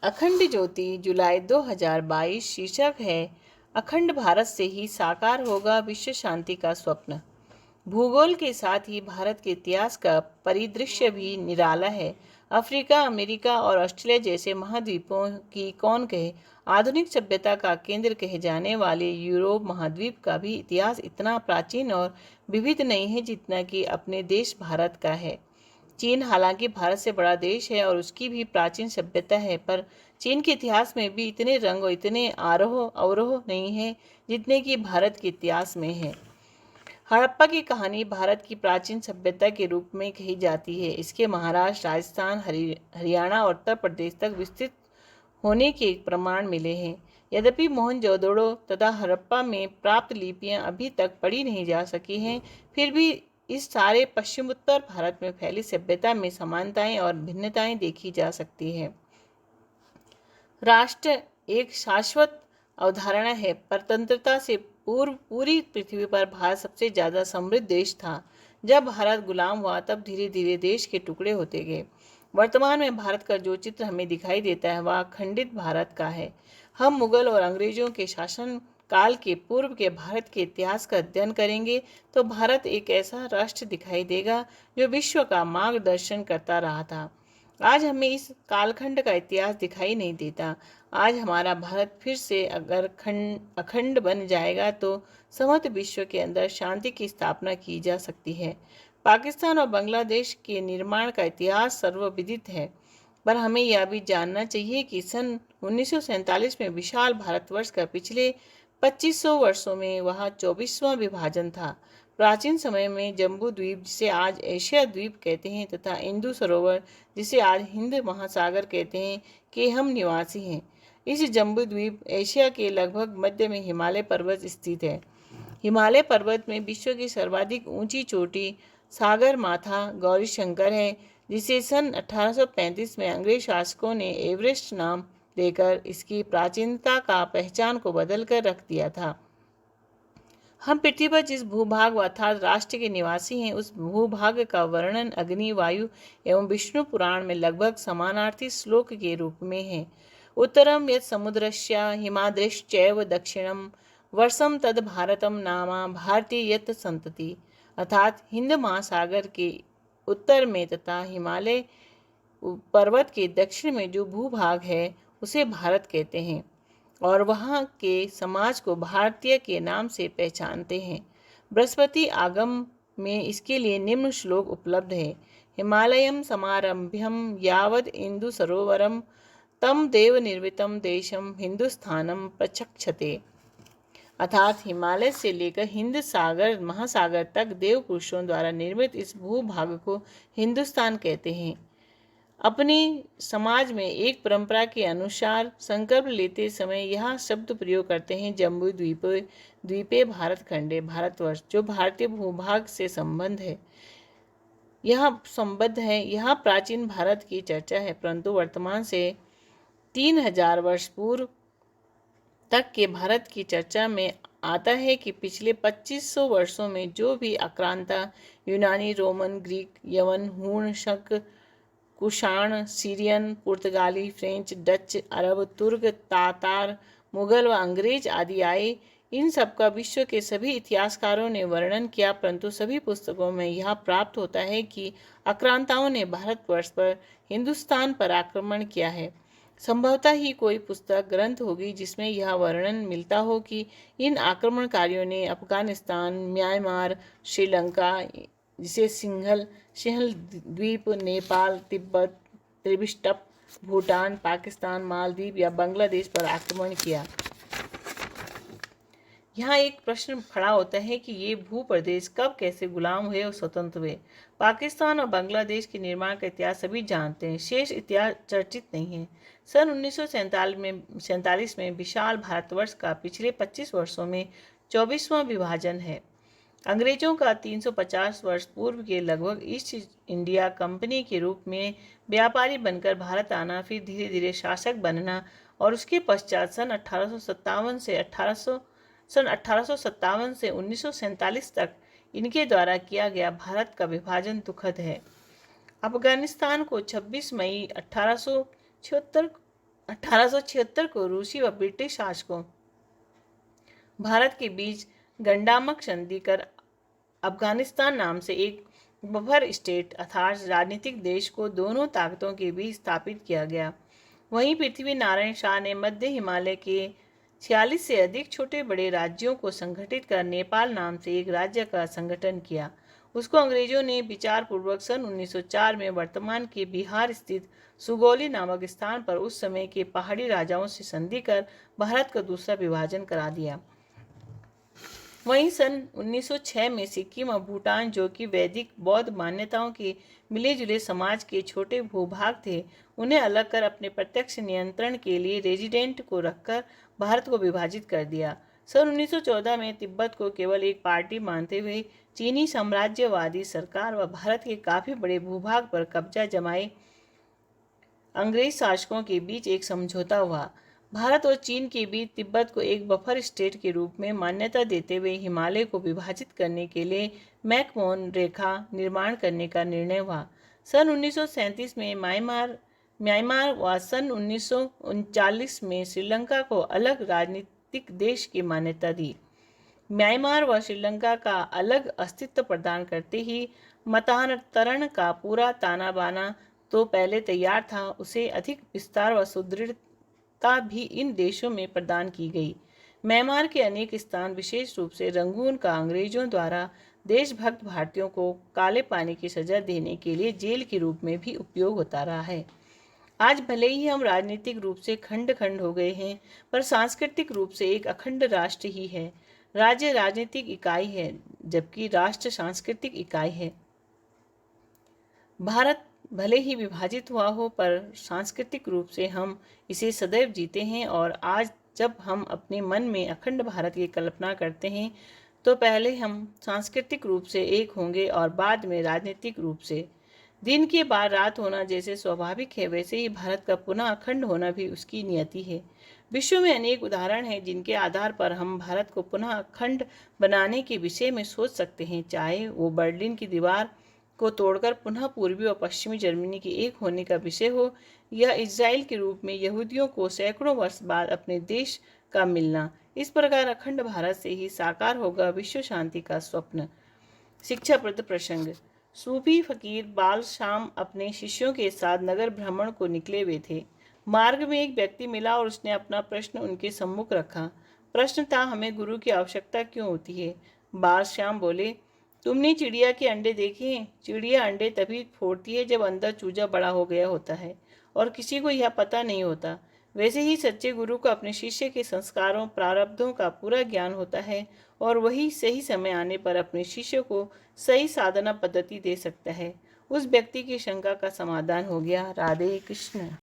अखंड ज्योति जुलाई 2022 शीर्षक है अखंड भारत से ही साकार होगा विश्व शांति का स्वप्न। भूगोल के साथ ही भारत के इतिहास का परिदृश्य भी निराला है। अफ्रीका, अमेरिका और ऑस्ट्रेलिया जैसे महाद्वीपों की कौन कहे, आधुनिक सभ्यता का केंद्र कहे जाने वाले यूरोप महाद्वीप का भी इतिहास इतना प्राचीन और विविध नहीं है जितना कि अपने देश भारत का है। चीन हालांकि भारत से बड़ा देश है और उसकी भी प्राचीन सभ्यता है, पर चीन के इतिहास में भी इतने रंग और इतने आरोह अवरोह नहीं है जितने कि भारत के इतिहास में है। हड़प्पा की कहानी भारत की प्राचीन सभ्यता के रूप में कही जाती है। इसके महाराष्ट्र, राजस्थान, हरियाणा और उत्तर प्रदेश तक विस्तृत होने के प्रमाण मिले हैं। यद्यपि मोहनजोदड़ो तथा हड़प्पा में प्राप्त लिपियां अभी तक पढ़ी नहीं जा सकी हैं, फिर भी इस सारे पश्चिमोत्तर भारत में फैली सभ्यता में समानताएं और भिन्नताएं देखी जा सकती है। राष्ट्र एक शाश्वत अवधारणा है। परतंत्रता से पूर्व पूरी पृथ्वी पर भारत सबसे ज्यादा समृद्ध देश था। जब भारत गुलाम हुआ तब धीरे धीरे देश के टुकड़े होते गए। वर्तमान में भारत का जो चित्र हमें दिखाई देता है वह खंडित भारत का है। हम मुगल और अंग्रेजों के शासन काल के पूर्व के भारत के इतिहास का अध्ययन करेंगे तो भारत एक ऐसा राष्ट्र दिखाई देगा जो विश्व का मार्गदर्शन करता रहा था। आज हमें इस कालखंड का इतिहास दिखाई नहीं देता। आज हमारा भारत फिर से अगर अखंड बन जाएगा तो समस्त विश्व के अंदर शांति की स्थापना की जा सकती है। पाकिस्तान और बांग्लादेश के निर्माण का इतिहास सर्वविदित है, पर हमें यह भी जानना चाहिए कि सन 1947 में विशाल भारतवर्ष का पिछले 2500 वर्षों में वह 24वां विभाजन था। प्राचीन समय में जम्बू द्वीप, जिसे आज एशिया द्वीप कहते हैं, तथा इंदु सरोवर, जिसे आज हिंद महासागर कहते हैं, के हम निवासी हैं। इस जम्बू द्वीप एशिया के लगभग मध्य में हिमालय पर्वत स्थित है। हिमालय पर्वत में विश्व की सर्वाधिक ऊंची चोटी सागर माथा गौरी शंकर है, जिसे सन 1835 में अंग्रेज शासकों ने एवरेस्ट नाम देकर इसकी प्राचीनता का पहचान को बदलकर रख दिया था। हम पृथ्वी पर जिस भूभाग अर्थात राष्ट्र के निवासी हैं, उस भूभाग का वर्णन अग्नि, वायु एवं विष्णु पुराण में लगभग समानार्थी श्लोक के रूप में है। उत्तरम यत् समुद्रस्य हिमाद्रिश्चैव दक्षिणम वर्षम तद भारतम नामा भारतीय यत् संतति, अर्थात हिंद महासागर के उत्तर में तथा हिमालय पर्वत के दक्षिण में जो भूभाग है उसे भारत कहते हैं और वहाँ के समाज को भारतीय के नाम से पहचानते हैं। बृहस्पति आगम में इसके लिए निम्न श्लोक उपलब्ध है। हिमालयम समारंभ्यम यावद इंदु सरोवरम तम देव निर्मितम देशम हिंदुस्थानम प्रचक्षते, अर्थात हिमालय से लेकर हिंद सागर महासागर तक देव पुरुषों द्वारा निर्मित इस भूभाग को हिंदुस्तान कहते हैं। अपने समाज में एक परंपरा के अनुसार संकल्प लेते समय यह शब्द प्रयोग करते हैं जम्बू द्वीपे भारत खंडे भारतवर्ष, जो भारतीय भूभाग से संबंध है यह प्राचीन भारत की चर्चा है, परंतु वर्तमान से 3000 वर्ष पूर्व तक के भारत की चर्चा में आता है कि पिछले 2500 वर्षों में जो भी आक्रांता यूनानी, रोमन, ग्रीक, यवन, हूण, शक, कुषाण, सीरियन, पुर्तगाली, फ्रेंच, डच, अरब, तुर्क, तातार, मुगल व अंग्रेज आदि आए, इन सब का विश्व के सभी इतिहासकारों ने वर्णन किया, परंतु सभी पुस्तकों में यह प्राप्त होता है कि आक्रांताओं ने भारतवर्ष पर, हिंदुस्तान पर आक्रमण किया है। संभवतः ही कोई पुस्तक ग्रंथ होगी जिसमें यह वर्णन मिलता हो कि इन आक्रमणकारियों ने अफगानिस्तान, म्यांमार, श्रीलंका, जिसे सिंहल द्वीप, नेपाल, तिब्बत, त्रिबिष्टप, भूटान, पाकिस्तान, मालदीव या बांग्लादेश पर आक्रमण किया। यहाँ एक प्रश्न खड़ा होता है कि ये भूप्रदेश कब कैसे गुलाम हुए और स्वतंत्र हुए। पाकिस्तान और बांग्लादेश के निर्माण का इतिहास सभी जानते हैं, शेष इतिहास चर्चित नहीं है। सन 1947 में विशाल भारतवर्ष का पिछले 25 वर्षों में 24वां विभाजन है। अंग्रेजों का 350 वर्ष पूर्व के लगभग ईस्ट इंडिया कंपनी के रूप में व्यापारी बनकर भारत आना, फिर धीरे धीरे शासक बनना और उसके पश्चात सन 1857 से 1947 तक इनके द्वारा किया गया भारत का विभाजन दुखद है। अफगानिस्तान को 26 मई 1876 1876 को रूसी व ब्रिटिश शासकों भारत के बीच गंडामक संधि कर अफगानिस्तान नाम से एक बफर स्टेट अर्थात राजनीतिक देश को दोनों ताकतों के बीच स्थापित किया गया। वहीं पृथ्वी नारायण शाह ने मध्य हिमालय के 46 से अधिक छोटे बड़े राज्यों को संगठित कर नेपाल नाम से एक राज्य का संगठन किया। उसको अंग्रेजों ने विचारपूर्वक सन 1904 में वर्तमान के बिहार स्थित सुगौली नामक स्थान पर उस समय के पहाड़ी राजाओं से संधि कर भारत का दूसरा विभाजन करा दिया। वहीं सन 1906 में सिक्किम और भूटान, जो कि वैदिक बौद्ध मान्यताओं के मिले जुले समाज के छोटे भूभाग थे, उन्हें अलग कर अपने प्रत्यक्ष नियंत्रण के लिए रेजिडेंट को रखकर भारत को विभाजित कर दिया। सन 1914 में तिब्बत को केवल एक पार्टी मानते हुए चीनी साम्राज्यवादी सरकार व भारत के काफी बड़े भूभाग पर कब्जा जमाए अंग्रेज शासकों के बीच एक समझौता हुआ। भारत और चीन के बीच तिब्बत को एक बफर स्टेट के रूप में मान्यता देते हुए हिमालय को विभाजित करने के लिए मैकमोहन रेखा निर्माण करने का निर्णय हुआ। सन 1937 में म्यांमार व सन 1939 में श्रीलंका को अलग राजनीतिक देश की मान्यता दी। म्यांमार व श्रीलंका का अलग अस्तित्व प्रदान करते ही मतांतरण का पूरा ताना बाना तो पहले तैयार था, उसे अधिक विस्तार व सुदृढ़ता भी इन देशों में प्रदान की गई। म्यांमार के अनेक स्थान, विशेष रूप से रंगून का अंग्रेजों द्वारा देशभक्त भारतीयों को काले पानी की सजा देने के लिए जेल के रूप में भी उपयोग होता रहा है। आज भले ही हम राजनीतिक रूप से खंड खंड हो गए हैं, पर सांस्कृतिक रूप से एक अखंड राष्ट्र ही है। राज्य राजनीतिक इकाई है, जबकि राष्ट्र सांस्कृतिक इकाई है। भारत भले ही विभाजित हुआ हो, पर सांस्कृतिक रूप से हम इसे सदैव जीते हैं। और आज जब हम अपने मन में अखंड भारत की कल्पना करते हैं, तो पहले हम सांस्कृतिक रूप से एक होंगे और बाद में राजनीतिक रूप से। दिन के बाद रात होना जैसे स्वाभाविक है, वैसे ही भारत का पुनः अखंड होना भी उसकी नियति है। विश्व में अनेक उदाहरण हैं जिनके आधार पर हम भारत को पुनः अखंड बनाने के विषय में सोच सकते हैं, चाहे वो बर्लिन की दीवार को तोड़कर पुनः पूर्वी और पश्चिमी जर्मनी के एक होने का विषय हो, या इजराइल के रूप में यहूदियों को सैकड़ों वर्ष बाद अपने देश का मिलना। इस प्रकार अखंड भारत से ही साकार होगा विश्व शांति का स्वप्न। शिक्षाप्रद प्रसंग। सूफी फकीर बाल शाम अपने शिष्यों के साथ नगर भ्रमण को निकले हुए थे। मार्ग में एक व्यक्ति मिला और उसने अपना प्रश्न उनके सम्मुख रखा। प्रश्न था, हमें गुरु की आवश्यकता क्यों होती है? बाल श्याम बोले, तुमने चिड़िया के अंडे देखे हैं? चिड़िया अंडे तभी फोड़ती है जब अंदर चूजा बड़ा हो गया होता है और किसी को यह पता नहीं होता। वैसे ही सच्चे गुरु को अपने शिष्य के संस्कारों प्रारब्धों का पूरा ज्ञान होता है और वही सही समय आने पर अपने शिष्य को सही साधना पद्धति दे सकता है। उस व्यक्ति की शंका का समाधान हो गया। राधे कृष्ण।